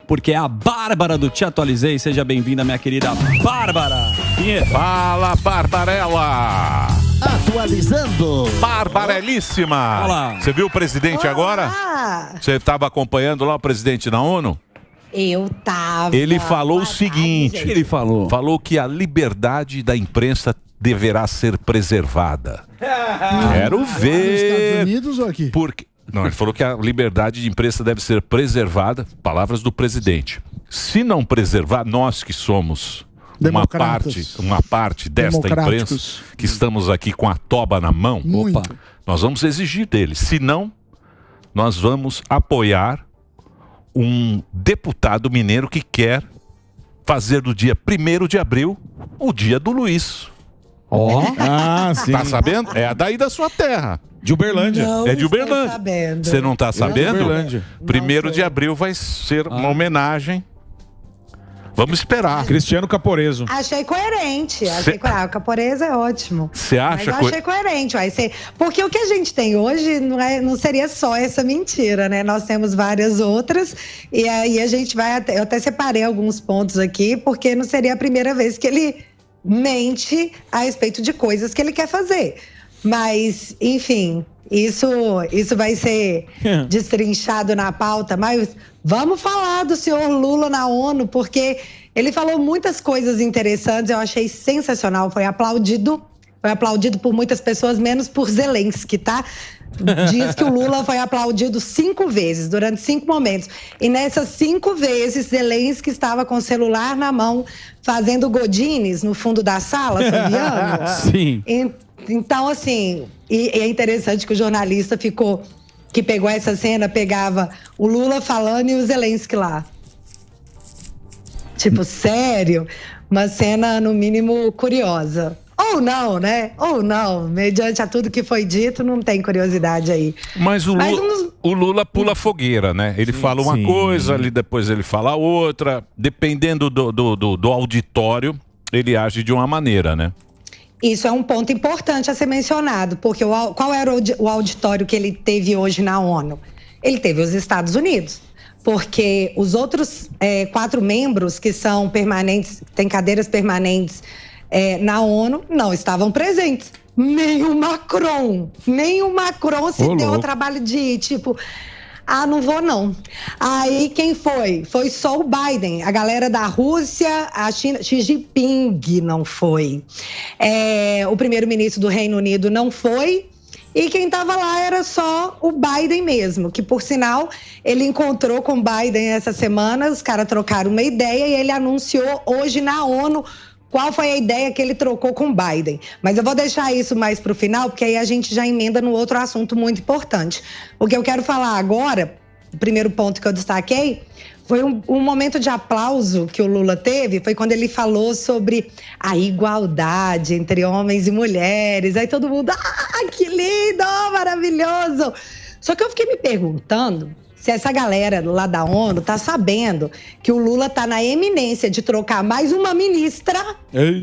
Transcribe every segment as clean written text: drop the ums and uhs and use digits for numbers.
porque é a Bárbara do Te Atualizei. Seja bem-vinda, minha querida Bárbara. Fala, Barbarella. Atualizando. Barbarelíssima. Olá. Você viu o presidente agora? Você estava acompanhando lá o presidente da ONU? Eu tava. Ele falou o seguinte. O que ele falou? Falou que a liberdade da imprensa deverá ser preservada. Quero ver. Nos Estados Unidos ou aqui? Porque... Não, ele falou que a liberdade de imprensa deve ser preservada. Palavras do presidente. Se não preservar, nós que somos uma parte desta imprensa, que estamos aqui com a toba na mão, nós vamos exigir dele. Se não, nós vamos apoiar um deputado mineiro que quer fazer do dia 1º de abril o dia do Luiz. Sim. Tá sabendo? É daí da sua terra. De Uberlândia. É de Uberlândia. Você não tá sabendo? Uberlândia. 1º de abril vai ser uma homenagem. Vamos esperar. Cristiano Caporeso. Achei coerente. O Caporeso é ótimo. Você acha? Mas eu achei coerente. Porque o que a gente tem hoje não seria só essa mentira, né? Nós temos várias outras. E aí a gente vai eu até separei alguns pontos aqui, porque não seria a primeira vez que ele mente a respeito de coisas que ele quer fazer. Mas, enfim, isso vai ser destrinchado na pauta. Mas vamos falar do senhor Lula na ONU, porque ele falou muitas coisas interessantes, eu achei sensacional. Foi aplaudido por muitas pessoas, menos por Zelensky, tá? Diz que o Lula foi aplaudido 5 vezes, durante 5 momentos. E nessas 5 vezes, Zelensky estava com o celular na mão, fazendo godines no fundo da sala, Fabiano. Sim. Então, assim, e é interessante que o jornalista que pegou essa cena, pegava o Lula falando e o Zelensky lá. Tipo, sério? Uma cena, no mínimo, curiosa. Ou não, né? Ou não. Mediante a tudo que foi dito, não tem curiosidade aí. Mas o Lula pula fogueira, né? Ele fala uma coisa, depois ele fala outra. Dependendo do auditório, ele age de uma maneira, né? Isso é um ponto importante a ser mencionado, porque qual era o auditório que ele teve hoje na ONU? Ele teve os Estados Unidos, porque os outros 4 membros que são permanentes, têm cadeiras permanentes na ONU, não estavam presentes. Nem o Macron se deu o trabalho de ir, tipo... não vou não. Aí quem foi? Foi só o Biden. A galera da Rússia, a China, Xi Jinping não foi. O primeiro-ministro do Reino Unido não foi. E quem estava lá era só o Biden mesmo, que por sinal, ele encontrou com o Biden essa semana, os caras trocaram uma ideia e ele anunciou hoje na ONU qual foi a ideia que ele trocou com o Biden. Mas eu vou deixar isso mais para o final, porque aí a gente já emenda no outro assunto muito importante. O que eu quero falar agora, o primeiro ponto que eu destaquei, foi um momento de aplauso que o Lula teve, foi quando ele falou sobre a igualdade entre homens e mulheres. Aí todo mundo, que lindo, maravilhoso! Só que eu fiquei me perguntando se essa galera lá da ONU tá sabendo que o Lula tá na eminência de trocar mais uma ministra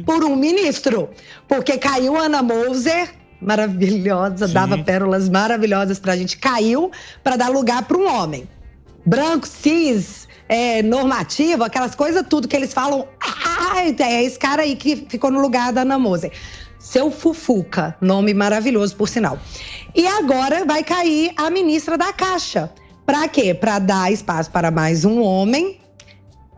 por um ministro. Porque caiu Ana Moser, maravilhosa, dava pérolas maravilhosas pra gente, caiu pra dar lugar pra um homem. Branco, cis, normativo, aquelas coisas tudo que eles falam. É esse cara aí que ficou no lugar da Ana Moser. Seu Fufuca, nome maravilhoso, por sinal. E agora vai cair a ministra da Caixa. Para quê? Para dar espaço para mais um homem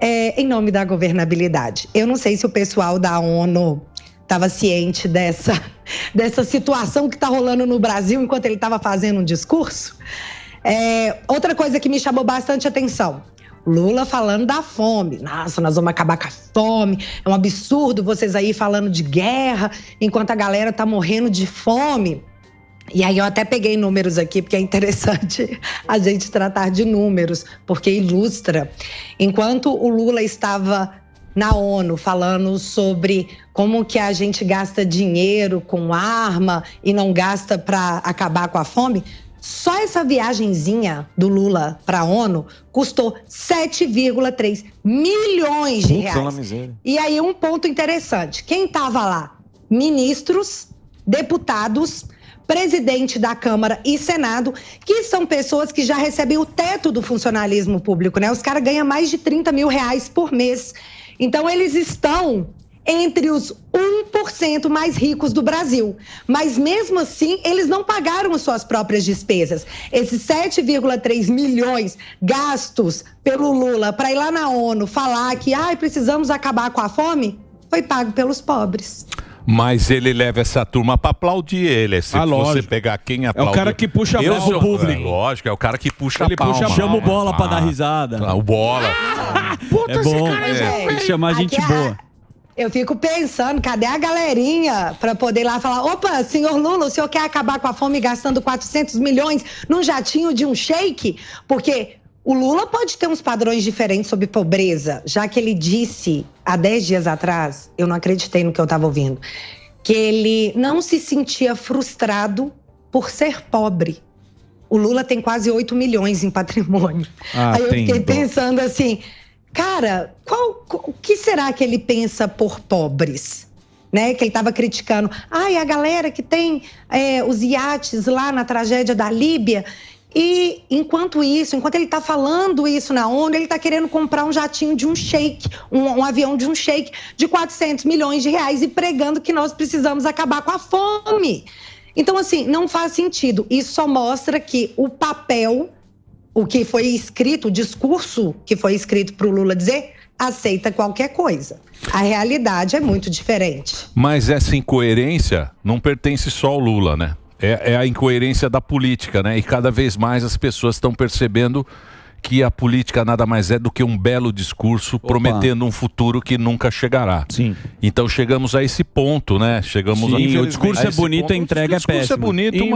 em nome da governabilidade. Eu não sei se o pessoal da ONU estava ciente dessa situação que está rolando no Brasil enquanto ele estava fazendo um discurso. Outra coisa que me chamou bastante atenção. Lula falando da fome. Nossa, nós vamos acabar com a fome. É um absurdo vocês aí falando de guerra enquanto a galera tá morrendo de fome. E aí eu até peguei números aqui, porque é interessante a gente tratar de números, porque ilustra. Enquanto o Lula estava na ONU falando sobre como que a gente gasta dinheiro com arma e não gasta para acabar com a fome, só essa viagenzinha do Lula para a ONU custou 7,3 milhões de reais. E aí um ponto interessante, quem estava lá? Ministros, deputados, presidente da Câmara e Senado, que são pessoas que já recebem o teto do funcionalismo público, né? Os caras ganham mais de 30 mil reais por mês. Então, eles estão entre os 1% mais ricos do Brasil. Mas, mesmo assim, eles não pagaram as suas próprias despesas. Esses 7,3 milhões gastos pelo Lula para ir lá na ONU falar que precisamos acabar com a fome, foi pago pelos pobres. Mas ele leva essa turma para aplaudir ele. Se você pegar quem aplaude... É o cara que puxa a bola pro público. Lógico, é o cara que puxa ele a palma. Chama o Bola para dar risada. O Bola. É bom. Tem que chamar gente boa. Eu fico pensando, cadê a galerinha para poder ir lá falar, opa, senhor Lula, o senhor quer acabar com a fome gastando 400 milhões num jatinho de um sheik? Porque o Lula pode ter uns padrões diferentes sobre pobreza, já que ele disse há 10 dias atrás, eu não acreditei no que eu estava ouvindo, que ele não se sentia frustrado por ser pobre. O Lula tem quase 8 milhões em patrimônio. Aí eu fiquei pensando assim... Cara, o que será que ele pensa por pobres? Né? Que ele estava criticando. A galera que tem os iates lá na tragédia da Líbia. E enquanto ele está falando isso na ONU, ele está querendo comprar um jatinho de um sheik, um avião de um sheik de 400 milhões de reais e pregando que nós precisamos acabar com a fome. Então, assim, não faz sentido. Isso só mostra que o papel... O que foi escrito, o discurso que foi escrito para o Lula dizer, aceita qualquer coisa. A realidade é muito diferente. Mas essa incoerência não pertence só ao Lula, né? É a incoerência da política, né? E cada vez mais as pessoas estão percebendo que a política nada mais é do que um belo discurso prometendo um futuro que nunca chegará. Sim. Então chegamos a esse ponto, né? O discurso é bonito, a entrega é péssima. O discurso é bonito,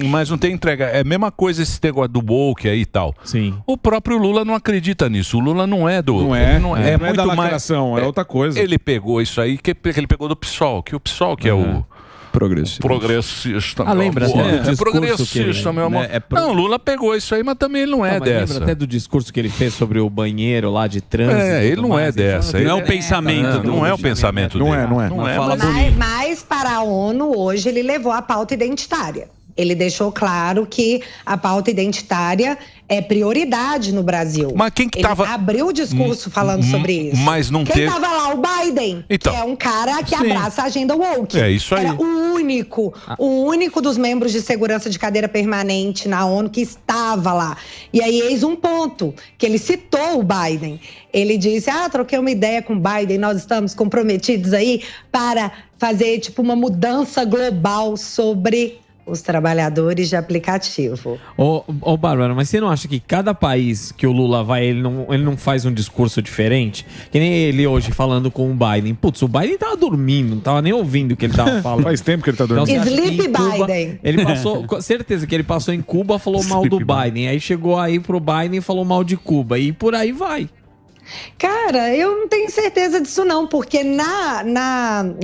mas não tem entrega. É a mesma coisa esse negócio do woke aí e tal. Sim. O próprio Lula não acredita nisso. O Lula não é do... Não é da lacração, é outra coisa. Ele pegou isso aí, que ele pegou do PSOL, que o PSOL que é o... Progressista. Lembra até do progressista, meu amor. Não, Lula pegou isso aí, mas também ele não é dessa. Lembra até do discurso que ele fez sobre o banheiro lá de trânsito? Ele não é dessa. Não é o pensamento. Não é o pensamento dele. Não é. Mas para a ONU, hoje, ele levou a pauta identitária. Ele deixou claro que a pauta identitária é prioridade no Brasil. Mas quem que tava... Ele abriu o discurso falando sobre isso. Mas não Quem tava lá? O Biden, então, que é um cara que abraça a agenda woke. É isso aí. Era o único dos membros de segurança de cadeira permanente na ONU que estava lá. E aí, eis um ponto, que ele citou o Biden. Ele disse, troquei uma ideia com o Biden, nós estamos comprometidos aí para fazer, tipo, uma mudança global sobre... os trabalhadores de aplicativo. Ô, Bárbara, mas você não acha que cada país que o Lula vai, ele não faz um discurso diferente? Que nem ele hoje falando com o Biden. Putz, o Biden tava dormindo, não tava nem ouvindo o que ele tava falando. Faz tempo que ele tá dormindo. Então, Sleep Biden. Ele passou, com certeza que ele passou em Cuba, falou mal do Biden. Aí chegou aí pro Biden e falou mal de Cuba. E por aí vai. Cara, eu não tenho certeza disso não, porque na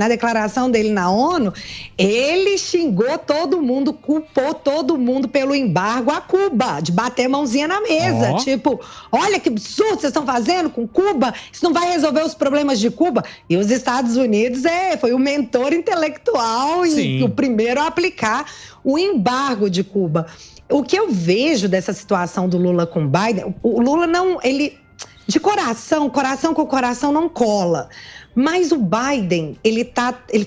declaração dele na ONU, ele xingou todo mundo, culpou todo mundo pelo embargo a Cuba, de bater mãozinha na mesa, tipo, olha que absurdo vocês estão fazendo com Cuba, isso não vai resolver os problemas de Cuba. E os Estados Unidos foi o mentor intelectual e o primeiro a aplicar o embargo de Cuba. O que eu vejo dessa situação do Lula com o Biden, o Lula não, de coração com coração não cola. Mas o Biden, ele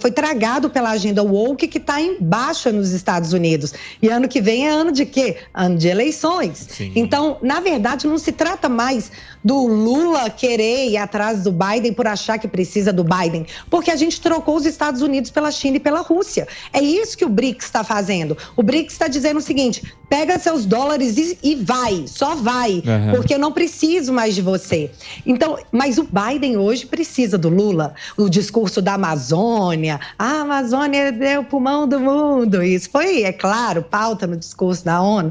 foi tragado pela agenda woke que está em baixa nos Estados Unidos. E ano que vem é ano de quê? Ano de eleições. Sim. Então, na verdade, não se trata mais do Lula querer ir atrás do Biden por achar que precisa do Biden. Porque a gente trocou os Estados Unidos pela China e pela Rússia. É isso que o BRICS está fazendo. O BRICS está dizendo o seguinte, pega seus dólares e vai, só vai. Porque eu não preciso mais de você. Então, mas o Biden hoje precisa do Lula. O discurso da Amazônia, a Amazônia é o pulmão do mundo, isso foi, é claro, pauta no discurso da ONU,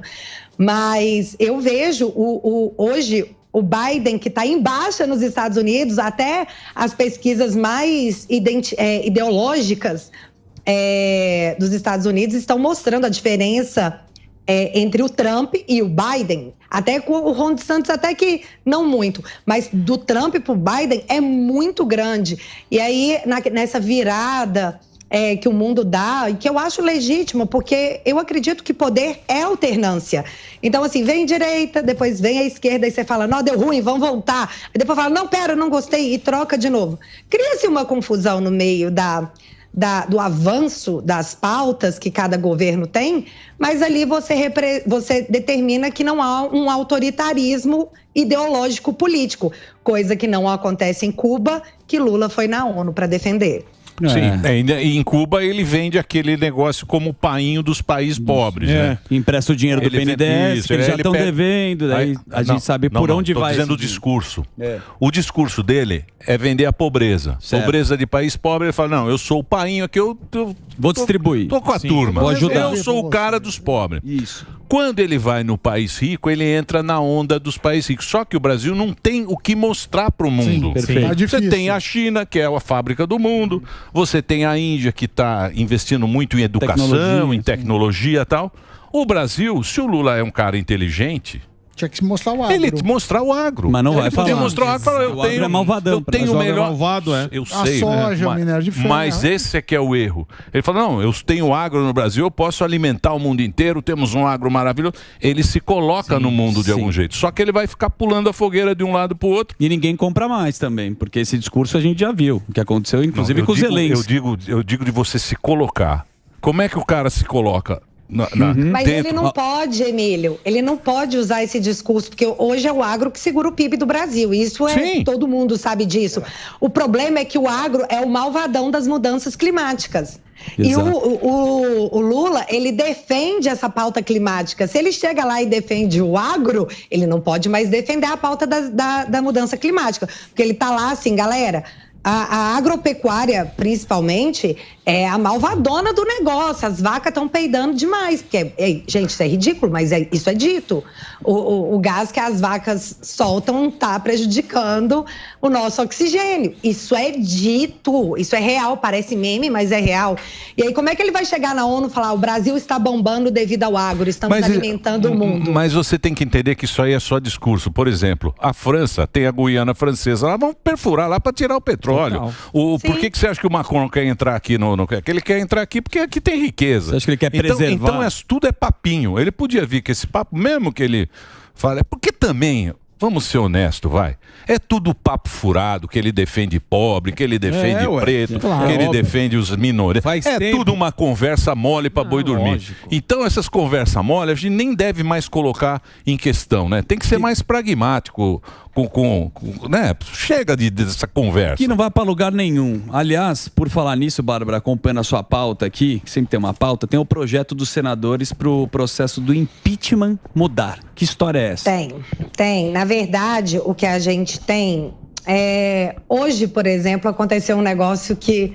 mas eu vejo hoje o Biden, que está em baixa nos Estados Unidos, até as pesquisas mais ideológicas dos Estados Unidos estão mostrando a diferença entre o Trump e o Biden, até com o Ron DeSantis, até que não muito, mas do Trump para o Biden é muito grande. E aí, nessa virada que o mundo dá, e que eu acho legítimo, porque eu acredito que poder é alternância. Então, assim, vem direita, depois vem a esquerda, e você fala, não, deu ruim, vamos voltar. Aí depois fala, não, pera, não gostei, e troca de novo. Cria-se uma confusão no meio do avanço das pautas que cada governo tem, mas ali você determina que não há um autoritarismo ideológico político, coisa que não acontece em Cuba, que Lula foi na ONU para defender. Sim, e em Cuba ele vende aquele negócio como o painho dos países pobres, né? Empresta o dinheiro do BNDES, que eles já estão devendo, daí a gente sabe por onde vai. Estou dizendo o discurso. O discurso dele é vender a pobreza. Certo. Pobreza de país pobre, ele fala, não, eu sou o painho aqui, eu vou distribuir. Tô com a turma. Vou ajudar. Eu sou o cara dos pobres. Isso. Quando ele vai no país rico, ele entra na onda dos países ricos. Só que o Brasil não tem o que mostrar para o mundo. Sim, perfeito. Você tem a China, que é a fábrica do mundo. Você tem a Índia, que está investindo muito em educação, em tecnologia e tal. O Brasil, se o Lula é um cara inteligente... Tinha que mostrar o agro. Ele mostrar o agro. Mas não vai falar. Ele mostrar o agro. O agro é malvadão. Eu tenho o melhor... malvado, Eu a sei. soja, o minério de ferro. Mas esse é que é o erro. Ele fala, não, eu tenho agro no Brasil, eu posso alimentar o mundo inteiro, temos um agro maravilhoso. Ele se coloca no mundo de algum jeito. Só que ele vai ficar pulando a fogueira de um lado para o outro. E ninguém compra mais também, porque esse discurso a gente já viu. O que aconteceu, inclusive, com o Zelensky. Eu digo de você se colocar. Como é que o cara se coloca? Mas ele não pode, Emílio, ele não pode usar esse discurso, porque hoje é o agro que segura o PIB do Brasil, isso todo mundo sabe disso. O problema é que o agro é o malvadão das mudanças climáticas. Exato. E o Lula, ele defende essa pauta climática. Se ele chega lá e defende o agro, ele não pode mais defender a pauta da mudança climática, porque ele tá lá assim, galera... A agropecuária, principalmente, é a malvadona do negócio. As vacas estão peidando demais. Porque, gente, isso é ridículo, mas isso é dito. O gás que as vacas soltam está prejudicando o nosso oxigênio. Isso é dito, isso é real. Parece meme, mas é real. E aí, como é que ele vai chegar na ONU e falar o Brasil está bombando devido ao agro, estamos alimentando o mundo? Mas você tem que entender que isso aí é só discurso. Por exemplo, a França tem a Guiana Francesa. Lá vão perfurar lá para tirar o petróleo. Por que você acha que o Macron quer entrar aqui ele quer entrar aqui porque aqui tem riqueza. Você acha que ele quer preservar? Então tudo é papinho. Ele podia vir com esse papo, mesmo que ele fale... Porque também... Vamos ser honestos, vai. É tudo papo furado, que ele defende pobre, que ele defende preto, que ele defende os minorias. Tudo uma conversa mole para boi dormir. Lógico. Então essas conversas mole a gente nem deve mais colocar em questão, né? Tem que ser mais pragmático, né? Chega dessa conversa. Que não vai para lugar nenhum. Aliás, por falar nisso, Bárbara, acompanhando a sua pauta aqui, que sempre tem uma pauta, tem o projeto dos senadores para o processo do impeachment mudar. Que história é essa? Tem. Na verdade, o que a gente tem hoje, por exemplo, aconteceu um negócio que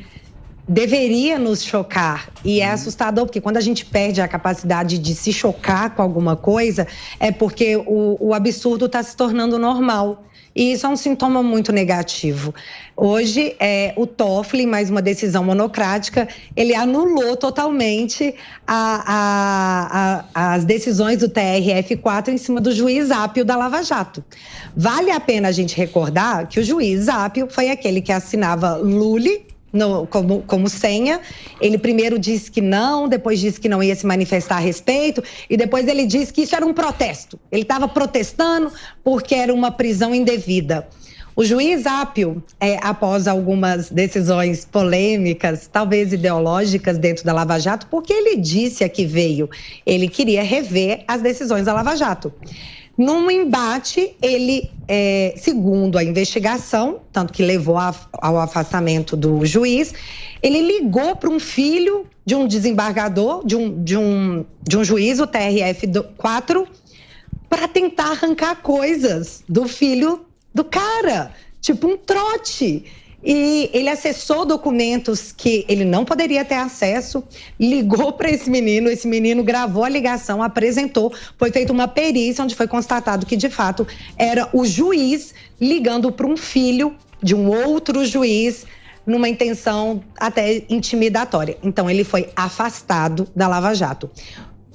deveria nos chocar e é assustador, porque quando a gente perde a capacidade de se chocar com alguma coisa, é porque o absurdo está se tornando normal. E isso é um sintoma muito negativo. Hoje, o Toffoli, mais uma decisão monocrática, ele anulou totalmente as decisões do TRF4 em cima do juiz Apio da Lava Jato. Vale a pena a gente recordar que o juiz Apio foi aquele que assinava Lully como senha. Ele primeiro disse que não, depois disse que não ia se manifestar a respeito e depois ele disse que isso era um protesto. Ele estava protestando porque era uma prisão indevida. O juiz Apio, após algumas decisões polêmicas, talvez ideológicas dentro da Lava Jato, porque ele disse a que veio, ele queria rever as decisões da Lava Jato. Num embate, ele, segundo a investigação, tanto que levou ao afastamento do juiz, ele ligou para um filho de um desembargador, de um juiz, o TRF4, para tentar arrancar coisas do filho do cara, tipo um trote. E ele acessou documentos que ele não poderia ter acesso, ligou para esse menino gravou a ligação, apresentou, foi feita uma perícia onde foi constatado que, de fato, era o juiz ligando para um filho de um outro juiz numa intenção até intimidatória. Então, ele foi afastado da Lava Jato.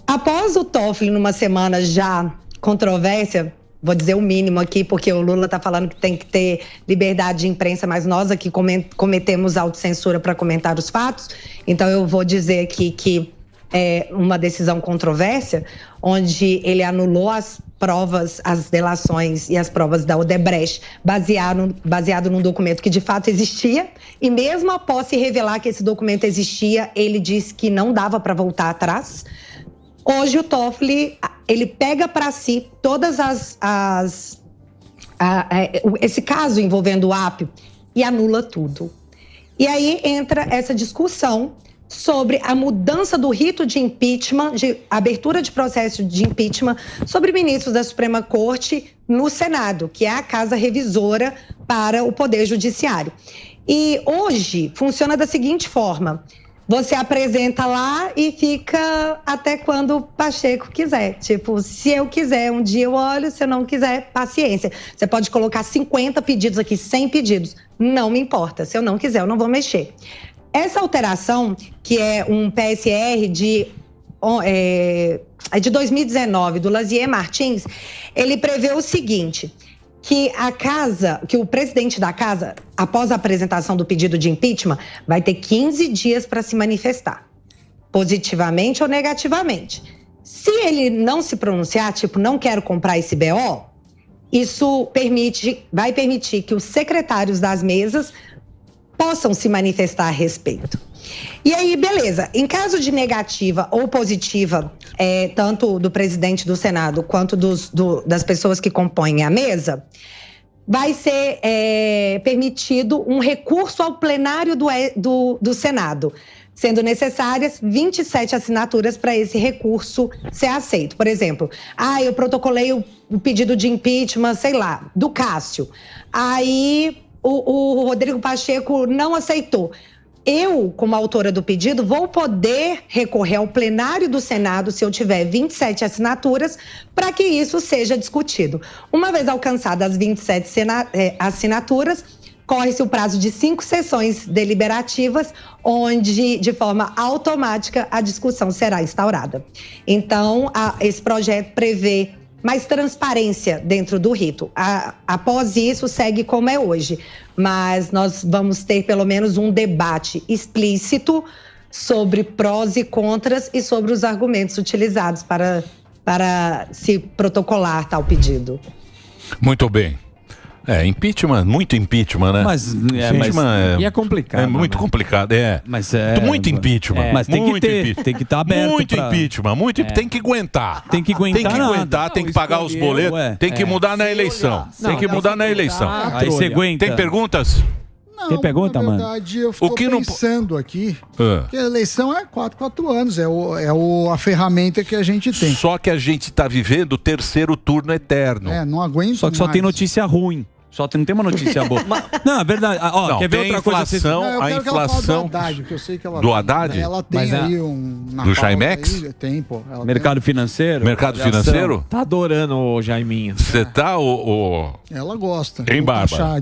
Após o Toffoli, numa semana já controvérsia, vou dizer o mínimo aqui, porque o Lula está falando que tem que ter liberdade de imprensa, mas nós aqui cometemos autocensura para comentar os fatos. Então eu vou dizer aqui que é uma decisão controvérsia, onde ele anulou as provas, as delações e as provas da Odebrecht, baseado num documento que de fato existia, e mesmo após se revelar que esse documento existia, ele disse que não dava para voltar atrás. Hoje o Toffoli, ele pega para si todas esse caso envolvendo o Apio e anula tudo. E aí entra essa discussão sobre a mudança do rito de impeachment, de abertura de processo de impeachment sobre ministros da Suprema Corte no Senado, que é a casa revisora para o Poder Judiciário. E hoje funciona da seguinte forma: você apresenta lá e fica até quando o Pacheco quiser. Tipo, se eu quiser, um dia eu olho, se eu não quiser, paciência. Você pode colocar 50 pedidos aqui, 100 pedidos. Não me importa. Se eu não quiser, eu não vou mexer. Essa alteração, que é um PSR de 2019, do Lazier Martins, ele prevê o seguinte: que o presidente da casa, após a apresentação do pedido de impeachment, vai ter 15 dias para se manifestar, positivamente ou negativamente. Se ele não se pronunciar, tipo, não quero comprar esse BO, isso vai permitir que os secretários das mesas possam se manifestar a respeito. E aí, beleza, em caso de negativa ou positiva, tanto do presidente do Senado quanto das pessoas que compõem a mesa, vai ser permitido um recurso ao plenário do Senado, sendo necessárias 27 assinaturas para esse recurso ser aceito. Por exemplo, eu protocolei o pedido de impeachment, sei lá, do Cássio. Aí o Rodrigo Pacheco não aceitou. Eu, como autora do pedido, vou poder recorrer ao plenário do Senado, se eu tiver 27 assinaturas, para que isso seja discutido. Uma vez alcançadas as 27 assinaturas, corre-se o prazo de 5 sessões deliberativas, onde, de forma automática, a discussão será instaurada. Então, esse projeto prevê mais transparência dentro do rito. Após isso, segue como é hoje. Mas nós vamos ter pelo menos um debate explícito sobre prós e contras e sobre os argumentos utilizados para se protocolar tal pedido. Muito bem. Impeachment, muito impeachment, né? Mas e é complicado. É muito complicado, Mas muito impeachment. Mas tem que estar aberto. Muito impeachment, tem que aguentar. Tem que aguentar. Tem que pagar os boletos, tem que mudar na eleição. Tem que mudar na eleição. Aí você aguenta. Tem perguntas? Não, tem pergunta, na mano? verdade, eu fico pensando aqui que a eleição é 4 anos, a ferramenta que a gente tem. Só que a gente está vivendo o terceiro turno eterno. Não aguento Só que só tem notícia ruim. Não tem uma notícia boa. Não, é verdade. Quer ver outra coisa? A inflação do Haddad, que eu sei que ela do Haddad? Ela tem aí do Chaimex? Tem, pô. Mercado financeiro? Mercado financeiro? Tá adorando o Jaiminho. Você tá, Ela gosta. Em Bárbara?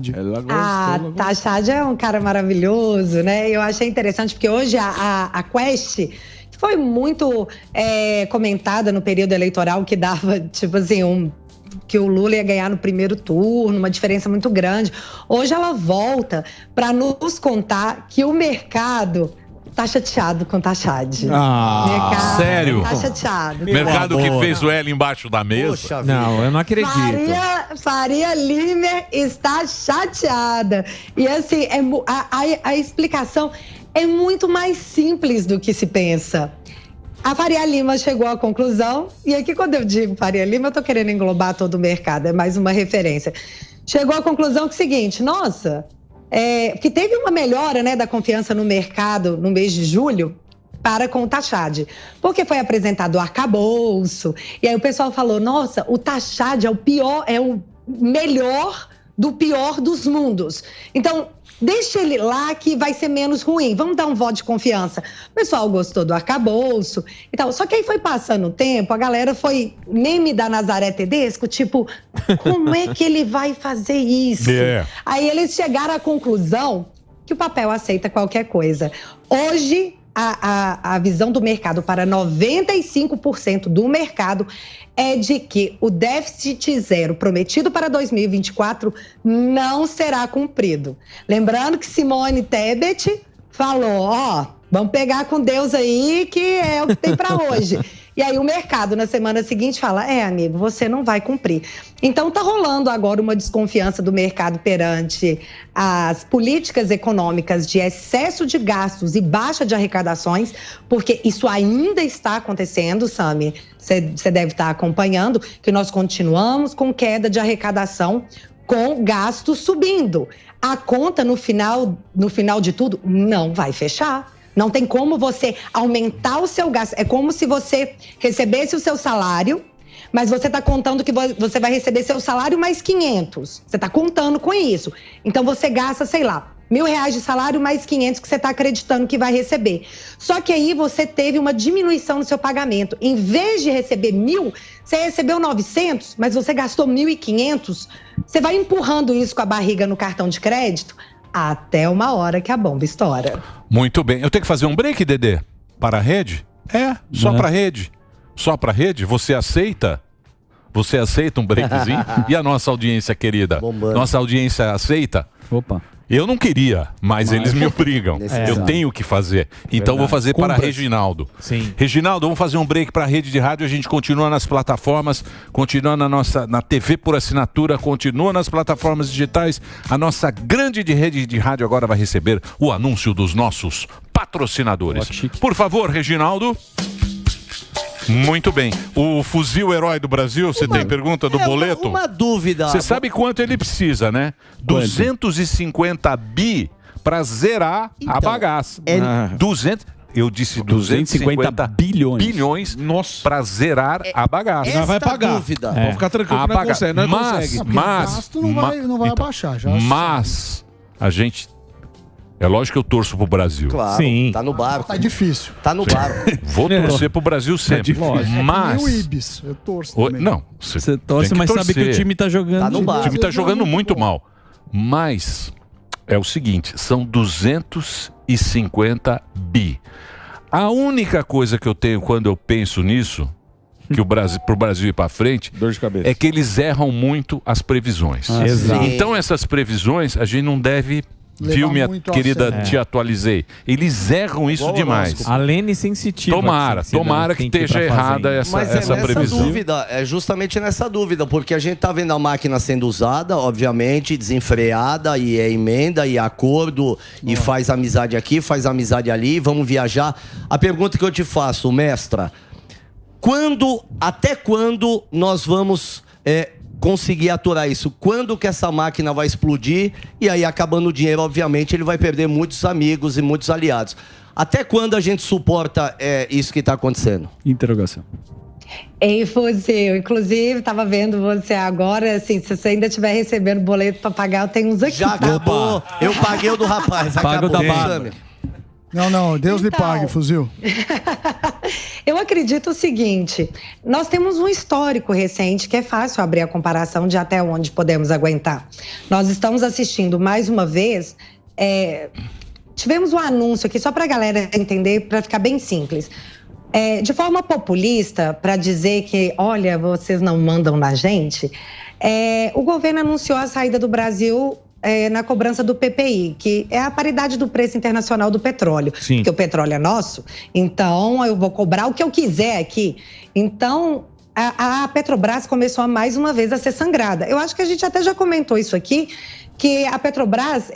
Tachad é um cara maravilhoso, né? Eu achei interessante, porque hoje a Quest, que foi muito comentada no período eleitoral, que dava, tipo assim, que o Lula ia ganhar no primeiro turno, uma diferença muito grande. Hoje ela volta para nos contar que o mercado tá chateado com o Tachad. Sério? Tá chateado. Mercado que fez o L embaixo da mesa? Poxa, não, eu não acredito. Faria Limer está chateada. E assim, a explicação é muito mais simples do que se pensa. A Faria Lima chegou à conclusão, e aqui quando eu digo Faria Lima, eu tô querendo englobar todo o mercado, é mais uma referência. Chegou à conclusão que é o seguinte, que teve uma melhora, né, da confiança no mercado no mês de julho para com o Tachad, porque foi apresentado o arcabouço, e aí o pessoal falou, nossa, o Tachad é o melhor do pior dos mundos. Então, deixa ele lá que vai ser menos ruim. Vamos dar um voto de confiança. O pessoal gostou do arcabouço e tal. Só que aí foi passando o tempo, a galera foi meme da Nazaré Tedesco, tipo, como é que ele vai fazer isso? Aí eles chegaram à conclusão que o papel aceita qualquer coisa. Hoje, a visão do mercado para 95% do mercado é de que o déficit zero prometido para 2024 não será cumprido. Lembrando que Simone Tebet falou, vamos pegar com Deus aí, que é o que tem para hoje. E aí o mercado, na semana seguinte, fala, amigo, você não vai cumprir. Então tá rolando agora uma desconfiança do mercado perante as políticas econômicas de excesso de gastos e baixa de arrecadações, porque isso ainda está acontecendo, Sami. Você deve estar acompanhando, que nós continuamos com queda de arrecadação, com gastos subindo. A conta, no final de tudo, não vai fechar. Não tem como você aumentar o seu gasto. É como se você recebesse o seu salário, mas você está contando que você vai receber seu salário mais 500. Você está contando com isso. Então você gasta, sei lá, R$1.000 de salário mais 500 que você está acreditando que vai receber. Só que aí você teve uma diminuição no seu pagamento. Em vez de receber 1.000, você recebeu 900, mas você gastou 1.500. Você vai empurrando isso com a barriga no cartão de crédito até uma hora que a bomba estoura. Muito bem. Eu tenho que fazer um break, Dedê? Para a rede? Só para a rede. Só para a rede? Você aceita? Você aceita um breakzinho? E a nossa audiência querida? Bombando. Nossa audiência aceita? Opa. Eu não queria, mas eles me obrigam. Eu tenho que fazer. Então vou fazer para Reginaldo. Sim. Reginaldo, vamos fazer um break para a rede de rádio. A gente continua nas plataformas, continua na TV por assinatura, continua nas plataformas digitais. A nossa grande rede de rádio agora vai receber o anúncio dos nossos patrocinadores. Por favor, Reginaldo. Muito bem. O fuzil herói do Brasil, você tem pergunta do boleto? Uma dúvida. Você sabe quanto ele precisa, né? 250 bi para zerar a bagaça. 200... Eu disse 250 bilhões para zerar a bagaça. Não vai pagar. Dúvida. Pode ficar tranquilo, não consegue. Não consegue. O gasto não vai abaixar. Mas a gente... É lógico que eu torço pro Brasil. Claro, Sim. Tá no barco. Tá difícil. Tá no barco. Vou torcer pro Brasil sempre. Mas... o Ibis, eu torço também. Não, você torce, mas sabe que o time tá jogando. Tá no barco. O time tá jogando muito mal. Mas é o seguinte, são 250 bi. A única coisa que eu tenho quando eu penso nisso, que o Brasil, pro Brasil ir para frente, dor de cabeça, é que eles erram muito as previsões. Exato. Então essas previsões a gente não deve... Viu, minha querida, te atualizei. Eles erram isso demais. A Lene é sensitiva. Tomara que esteja errada essa previsão. Dúvida, é justamente nessa dúvida, porque a gente tá vendo a máquina sendo usada, obviamente, desenfreada, e é emenda, e é acordo, e faz amizade aqui, faz amizade ali, vamos viajar. A pergunta que eu te faço, mestra, até quando nós vamos... conseguir aturar isso? Quando que essa máquina vai explodir? E aí, acabando o dinheiro, obviamente, ele vai perder muitos amigos e muitos aliados. Até quando a gente suporta isso que está acontecendo? Interrogação. Ei, Fuzil, inclusive, estava vendo você agora, assim, se você ainda estiver recebendo boleto para pagar, eu tenho uns aqui. Já acabou. Eu paguei o do rapaz. Pago da barba. Não, Deus lhe pague, Fuzil. Eu acredito o seguinte, nós temos um histórico recente que é fácil abrir a comparação de até onde podemos aguentar. Nós estamos assistindo mais uma vez, tivemos um anúncio aqui, só para a galera entender, para ficar bem simples. De forma populista, para dizer que, olha, vocês não mandam na gente, o governo anunciou a saída do Brasil... na cobrança do PPI, que é a paridade do preço internacional do petróleo. Sim. Porque o petróleo é nosso, então eu vou cobrar o que eu quiser aqui. Então, a Petrobras começou mais uma vez a ser sangrada. Eu acho que a gente até já comentou isso aqui, que a Petrobras...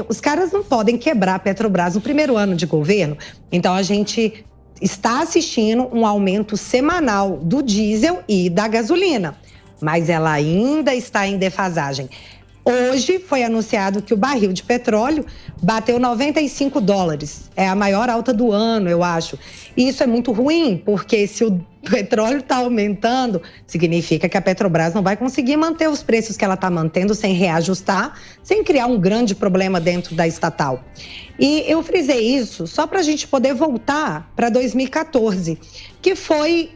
os caras não podem quebrar a Petrobras no primeiro ano de governo. Então, a gente está assistindo um aumento semanal do diesel e da gasolina. Mas ela ainda está em defasagem. Hoje foi anunciado que o barril de petróleo bateu $95. É a maior alta do ano, eu acho. E isso é muito ruim, porque se o petróleo está aumentando, significa que a Petrobras não vai conseguir manter os preços que ela está mantendo sem reajustar, sem criar um grande problema dentro da estatal. E eu frisei isso só para a gente poder voltar para 2014, que foi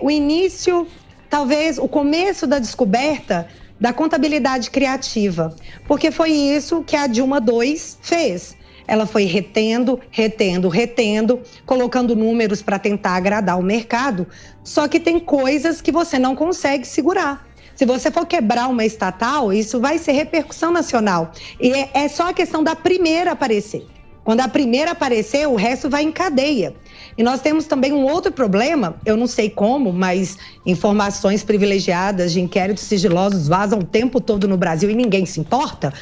o início, talvez o começo da descoberta da contabilidade criativa, porque foi isso que a Dilma II fez. ela foi retendo, colocando números para tentar agradar o mercado. Só que tem coisas que você não consegue segurar. Se você for quebrar uma estatal, isso vai ser repercussão nacional. E é só a questão da primeira aparecer. Quando a primeira aparecer, o resto vai em cadeia. E nós temos também um outro problema, eu não sei como, mas informações privilegiadas de inquéritos sigilosos vazam o tempo todo no Brasil e ninguém se importa.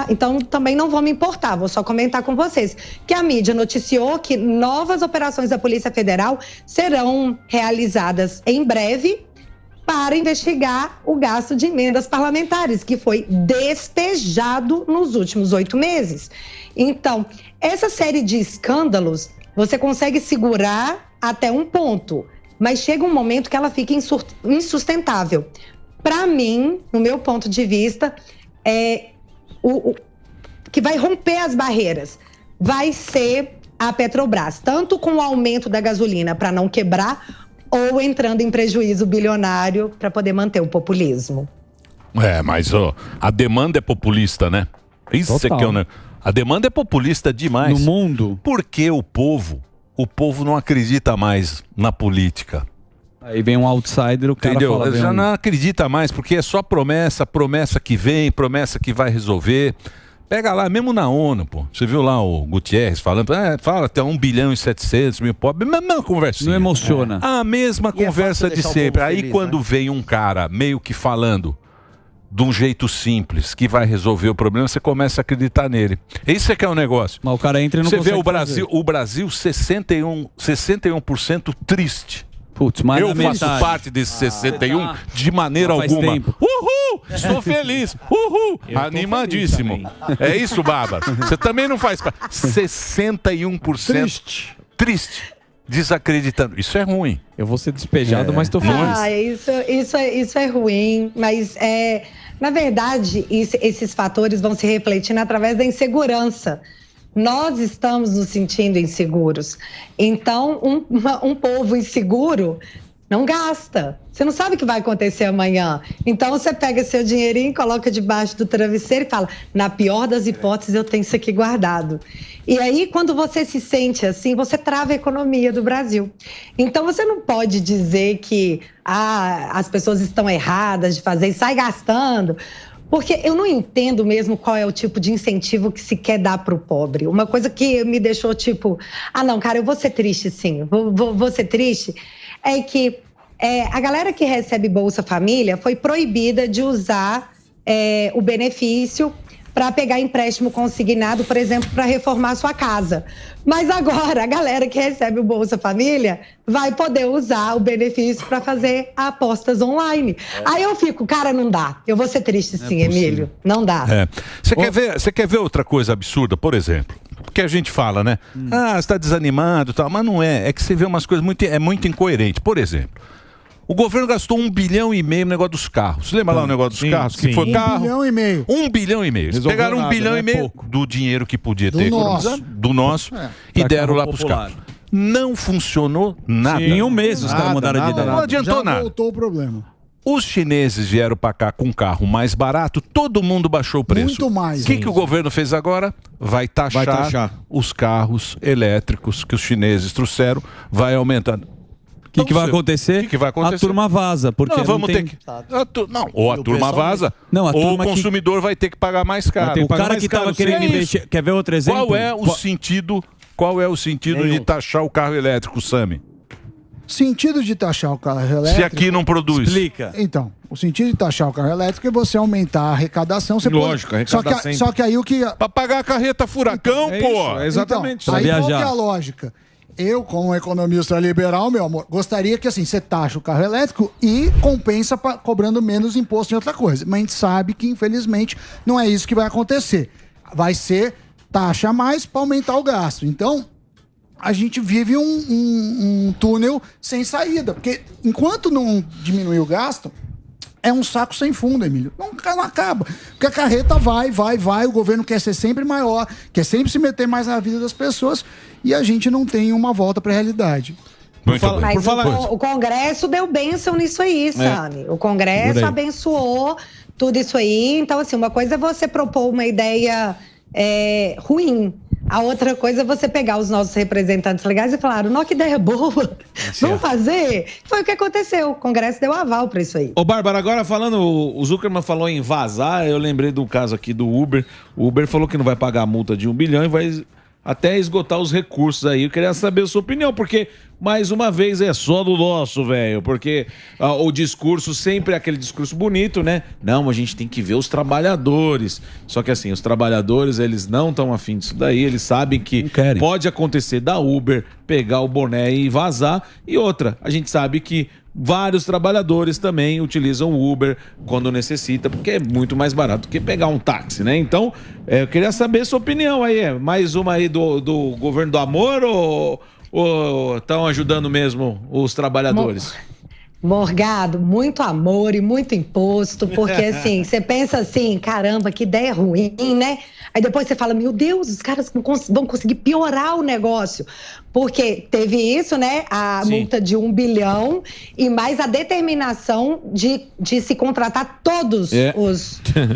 Então também não vou me importar, vou só comentar com vocês que a mídia noticiou que novas operações da Polícia Federal serão realizadas em breve para investigar o gasto de emendas parlamentares, que foi despejado nos últimos 8 meses. Então, essa série de escândalos, você consegue segurar até um ponto, mas chega um momento que ela fica insustentável. Para mim, no meu ponto de vista, o que vai romper as barreiras vai ser a Petrobras, tanto com o aumento da gasolina para não quebrar, ou entrando em prejuízo bilionário para poder manter o populismo. Mas a demanda é populista, né? Isso é que é a demanda é populista demais. No mundo. Porque o povo não acredita mais na política. Aí vem um outsider, o cara fala... Já não acredita mais, porque é só promessa que vem, promessa que vai resolver. Pega lá, mesmo na ONU, pô. Você viu lá o Guterres falando, fala até 1 bilhão e 700 mil pobres, mesma conversinha. Não emociona. A mesma conversa de sempre. Aí feliz, quando vem um cara meio que falando de um jeito simples, que vai resolver o problema, você começa a acreditar nele. Esse é que é o negócio. Mas o cara entra e não você consegue vê o Brasil 61% triste. Putz, mais eu faço parte desse 61 de maneira alguma. Tempo. Uhul! Estou feliz. Uhul! Animadíssimo. É isso, Bárbara. Você também não faz parte. 61% triste. Desacreditando. Isso é ruim. Eu vou ser despejado, mas estou feliz. Isso é ruim, mas na verdade, esses fatores vão se refletindo através da insegurança. Nós estamos nos sentindo inseguros. Então, um povo inseguro não gasta. Você não sabe o que vai acontecer amanhã. Então, você pega seu dinheirinho, coloca debaixo do travesseiro e fala, na pior das hipóteses, eu tenho isso aqui guardado. E aí, quando você se sente assim, você trava a economia do Brasil. Então, você não pode dizer que as pessoas estão erradas de fazer e sai gastando. Porque eu não entendo mesmo qual é o tipo de incentivo que se quer dar para o pobre. Uma coisa que me deixou tipo, não, cara, eu vou ser triste sim, vou ser triste, é que a galera que recebe Bolsa Família foi proibida de usar o benefício para pegar empréstimo consignado, por exemplo, para reformar sua casa. Mas agora a galera que recebe o Bolsa Família vai poder usar o benefício para fazer apostas online. Aí eu fico, cara, não dá. Eu vou ser triste sim, Emílio. Não dá. Você quer ver outra coisa absurda, por exemplo? Porque a gente fala, né? Você está desanimado e tal, mas não é. É que você vê umas coisas muito incoerentes. Por exemplo, o governo gastou 1,5 bilhão no negócio dos carros. Lembra lá o negócio dos carros? Que foi carro? 1,5 bilhão. 1,5 bilhão. Eles pegaram 1,5 bilhão do dinheiro que podia ter do nosso e deram lá para os carros. Não funcionou nada. Em um mês os caras mudaram de ideia. Não adiantou nada. Já voltou o problema. Os chineses vieram para cá com um carro mais barato, todo mundo baixou o preço. Muito mais. O que o governo fez agora? Vai taxar os carros elétricos que os chineses trouxeram, vai aumentando. O que vai acontecer? Que vai acontecer? A turma vaza, porque vamos ter que... ou a turma vaza, ou o consumidor vai ter que pagar mais caro. O cara que estava querendo investir... Quer ver outro exemplo? Qual é o sentido de taxar o carro elétrico, Sami? Sentido de taxar o carro elétrico... Se aqui não produz. Explica. Então, o sentido de taxar o carro elétrico é você aumentar a arrecadação. Lógico, arrecadação. Só que aí o que... Pra pagar a carreta furacão, pô! Exatamente. Então, aí qual que é a lógica? Eu, como economista liberal, meu amor, gostaria que assim, você taxa o carro elétrico e compensa cobrando menos imposto em outra coisa. Mas a gente sabe que, infelizmente, não é isso que vai acontecer. Vai ser taxa a mais para aumentar o gasto. Então, a gente vive um túnel sem saída. Porque enquanto não diminuir o gasto, é um saco sem fundo, Emílio. Não acaba. Porque a carreta vai. O governo quer ser sempre maior, quer sempre se meter mais na vida das pessoas e a gente não tem uma volta para a realidade. Mas o Congresso deu bênção nisso aí, Sami. O Congresso abençoou tudo isso aí. Então, assim, uma coisa é você propor uma ideia ruim, A outra coisa é você pegar os nossos representantes legais e falar, não, que ideia boa, vamos fazer. Foi o que aconteceu, o Congresso deu aval para isso aí. Ô, Bárbara, agora falando, o Zuckerman falou em vazar, eu lembrei do caso aqui do Uber. O Uber falou que não vai pagar a multa de 1 bilhão e vai até esgotar os recursos aí. Eu queria saber a sua opinião, porque, mais uma vez, é só do nosso, velho. Porque o discurso sempre é aquele discurso bonito, né? Não, a gente tem que ver os trabalhadores. Só que assim, os trabalhadores, eles não estão afim disso daí. Eles sabem que pode acontecer da Uber pegar o boné e vazar. E outra, a gente sabe que vários trabalhadores também utilizam o Uber quando necessita, porque é muito mais barato que pegar um táxi, né? Então, eu queria saber a sua opinião aí. Mais uma aí do governo do amor ou estão ajudando mesmo os trabalhadores? Morgado, muito amor e muito imposto, porque assim, você pensa assim, caramba, que ideia ruim, né? Aí depois você fala, meu Deus, os caras vão conseguir piorar o negócio. Porque teve isso, né? A multa de 1 bilhão e mais a determinação de se contratar todos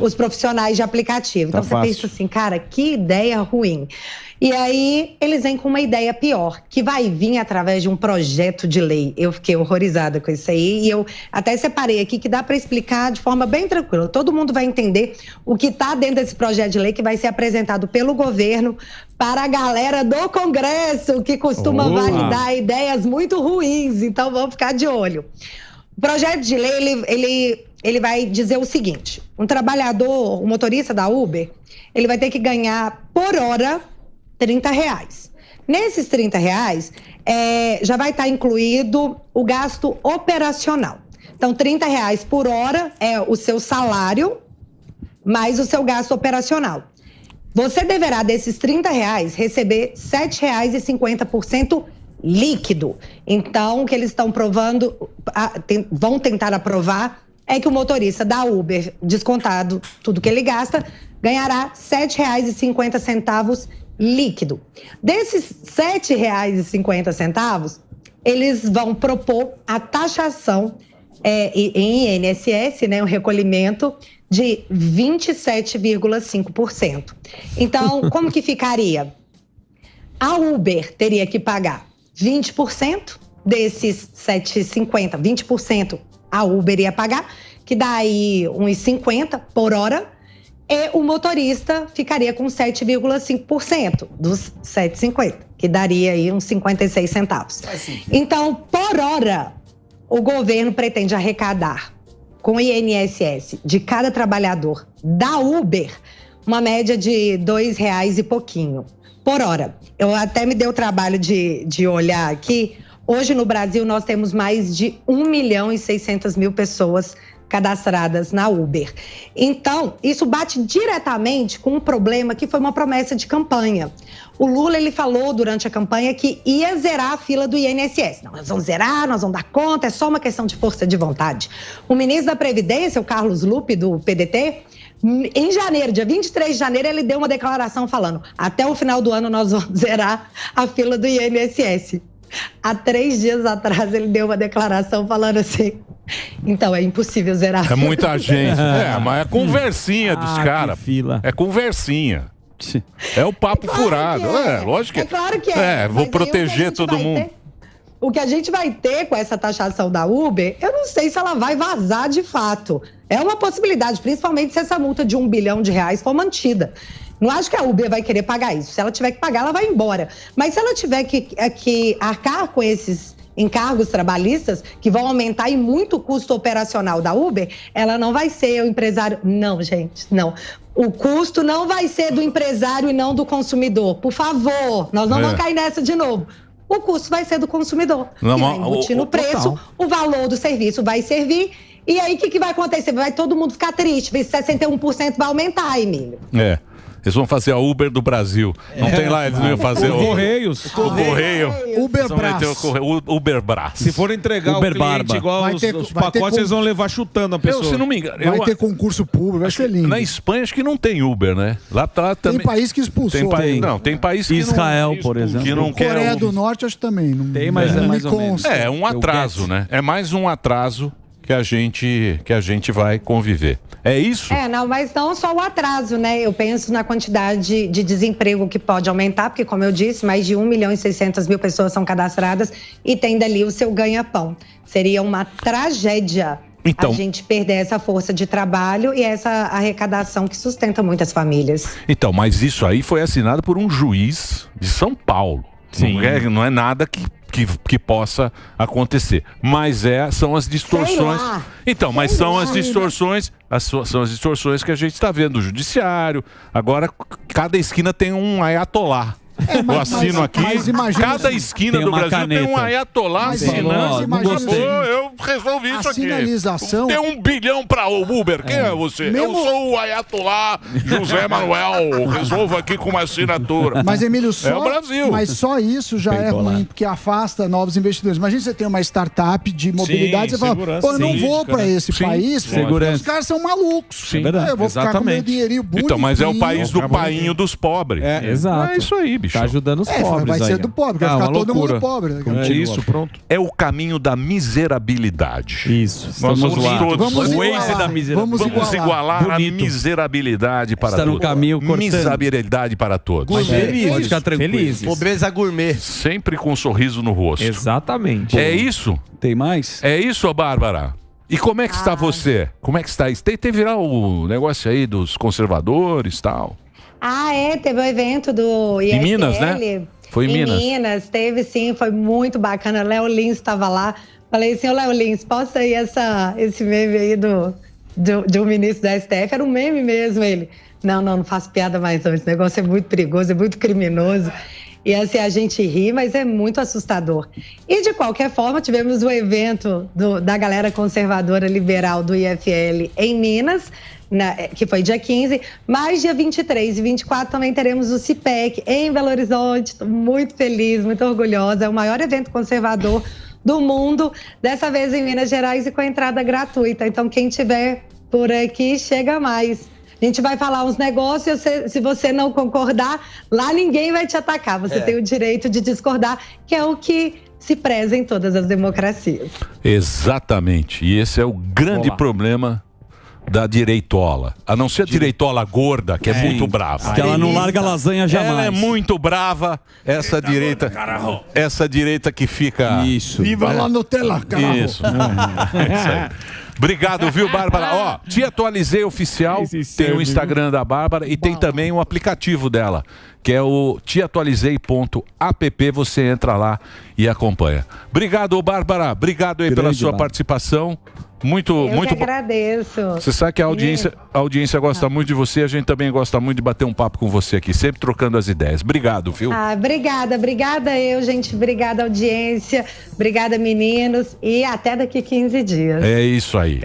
os profissionais de aplicativo. Então você pensa assim, cara, que ideia ruim. E aí eles vêm com uma ideia pior, que vai vir através de um projeto de lei. Eu fiquei horrorizada com isso aí e eu até separei aqui que dá para explicar de forma bem tranquila. Todo mundo vai entender o que está dentro desse projeto de lei que vai ser apresentado pelo governo para a galera do Congresso, que costuma validar ideias muito ruins. Então vamos ficar de olho. O projeto de lei, ele vai dizer o seguinte, um trabalhador, um motorista da Uber, ele vai ter que ganhar por hora R$30. Nesses R$30, já vai estar incluído o gasto operacional. Então, R$30 por hora é o seu salário, mais o seu gasto operacional. Você deverá, desses R$30, receber R$7,50% líquido. Então, o que eles estão provando, vão tentar aprovar, é que o motorista da Uber, descontado tudo que ele gasta, ganhará R$7,50 líquido. Desses R$7,50, eles vão propor a taxação em INSS, né, um recolhimento de 27,5%. Então, como que ficaria? A Uber teria que pagar 20% desses R$7,50, 20% a Uber ia pagar, que dá aí uns 50 por hora, e o motorista ficaria com 7,5% dos 7,50, que daria aí uns 56 centavos. Então, por hora, o governo pretende arrecadar com o INSS de cada trabalhador da Uber uma média de R$2 e pouquinho por hora. Eu até me dei o trabalho de olhar aqui. Hoje no Brasil nós temos mais de 1.600.000 pessoas cadastradas na Uber. Então, isso bate diretamente com um problema que foi uma promessa de campanha. O Lula, ele falou durante a campanha que ia zerar a fila do INSS. Não, nós vamos zerar, nós vamos dar conta, é só uma questão de força de vontade. O ministro da Previdência, o Carlos Lupe, do PDT, em janeiro, dia 23 de janeiro, ele deu uma declaração falando, até o final do ano nós vamos zerar a fila do INSS. Há 3 dias atrás ele deu uma declaração falando assim, então é impossível zerar. É muita gente. Mas é conversinha dos caras. É conversinha. É o papo furado. Lógico que é. É claro que é. Vou proteger todo mundo. O que a gente vai ter com essa taxação da Uber, eu não sei se ela vai vazar de fato. É uma possibilidade, principalmente se essa multa de R$1 bilhão for mantida. Não acho que a Uber vai querer pagar isso. Se ela tiver que pagar, ela vai embora. Mas se ela tiver que arcar com esses encargos trabalhistas, que vão aumentar em muito o custo operacional da Uber, ela não vai ser o empresário... Não, gente, não. O custo não vai ser do empresário e não do consumidor. Por favor, nós não vamos cair nessa de novo. O custo vai ser do consumidor. Não, que vai embutir no preço, o valor do serviço vai servir. E aí, o que vai acontecer? Vai todo mundo ficar triste. 61% vai aumentar, Emílio. Eles vão fazer a Uber do Brasil. Não tem lá, eles não iam fazer o Correios. O Correio. Uberbraço. Se for entregar Uber o cliente Barba. igual os pacotes, eles vão levar chutando a pessoa. Se não me engano. Vai ter concurso público, vai ser lindo. Na Espanha acho que não tem Uber, né? Lá também. Tem país que expulsou. Tem país que Israel, por exemplo. Que não quer Coreia do Norte acho que também. Não, tem, mas é mais ou menos. É um atraso, né? É mais um atraso que a gente vai conviver. É isso? Não, mas não só o atraso, né? Eu penso na quantidade de desemprego que pode aumentar, porque, como eu disse, mais de 1.600.000 pessoas são cadastradas e tem dali o seu ganha-pão. Seria uma tragédia a gente perder essa força de trabalho e essa arrecadação que sustenta muitas famílias. Então, mas isso aí foi assinado por um juiz de São Paulo. Sim. Não é nada que possa acontecer. Mas são as distorções. Então, mas são as distorções. São as distorções que a gente está vendo no judiciário. Agora, cada esquina tem um ayatolá. Eu assino aqui, cada esquina do Brasil tem um ayatolá assinando. Eu resolvi isso aqui. Tem 1 bilhão para o Uber. Quem é você? Eu sou o ayatolá José Manuel. Resolvo aqui com uma assinatura. Mas, Emílio, é o Brasil. Mas só isso já é ruim, porque afasta novos investidores. Imagina você tem uma startup de mobilidade e você fala, eu não vou para esse país, porque os caras são malucos. Eu vou ficar com meu dinheirinho bonitinho. Então, mas é o país do painho dos pobres. Exato. É isso aí, bicho. Tá ajudando os pobres. Vai ser do pobre, vai ficar todo mundo pobre. É isso, pronto. É o caminho da miserabilidade. Isso. Nós vamos lá. Vamos igualar a miserabilidade para todos. Está no caminho cortando. Miserabilidade para todos. Pode ficar tranquilo. Pobreza gourmet. Sempre com um sorriso no rosto. Exatamente. É isso? Tem mais? É isso, Bárbara? E como é que está você? Como é que está isso? Teve lá o negócio aí dos conservadores e tal. Teve o evento do IFL. Em Minas, né? Foi em Minas. Em Minas, teve sim, foi muito bacana. Léo Lins estava lá. Falei assim, Léo Lins, posta aí esse meme aí de um ministro da STF? Era um meme mesmo, ele. Não faço piada mais não, esse negócio é muito perigoso, é muito criminoso. E assim, a gente ri, mas é muito assustador. E de qualquer forma, tivemos o evento da galera conservadora liberal do IFL em Minas, que foi dia 15, mas dia 23 e 24 também teremos o CIPEC em Belo Horizonte. Estou muito feliz, muito orgulhosa. É o maior evento conservador do mundo, dessa vez em Minas Gerais e com entrada gratuita. Então, quem tiver por aqui, chega mais. A gente vai falar uns negócios, se você não concordar, lá ninguém vai te atacar. Você tem o direito de discordar, que é o que se preza em todas as democracias. Exatamente. E esse é o grande problema da direitola. A não ser a direitola gorda, que é muito brava. Que ela não larga lasanha jamais. Ela é muito brava, essa direita. Essa direita que fica... Isso. Viva lá Nutella, caralho. Isso. É isso aí. Obrigado, viu, Bárbara? Ó, Te Atualizei Oficial, tem o Instagram da Bárbara e tem também o aplicativo dela, que é o teatualizei.app, você entra lá e acompanha. Obrigado, Bárbara, obrigado aí pela sua participação. Muito agradeço. Você sabe que a audiência gosta muito de você, a gente também gosta muito de bater um papo com você aqui, sempre trocando as ideias. Obrigado, viu? Obrigada eu, gente. Obrigada, audiência. Obrigada, meninos. E até daqui 15 dias. É isso aí.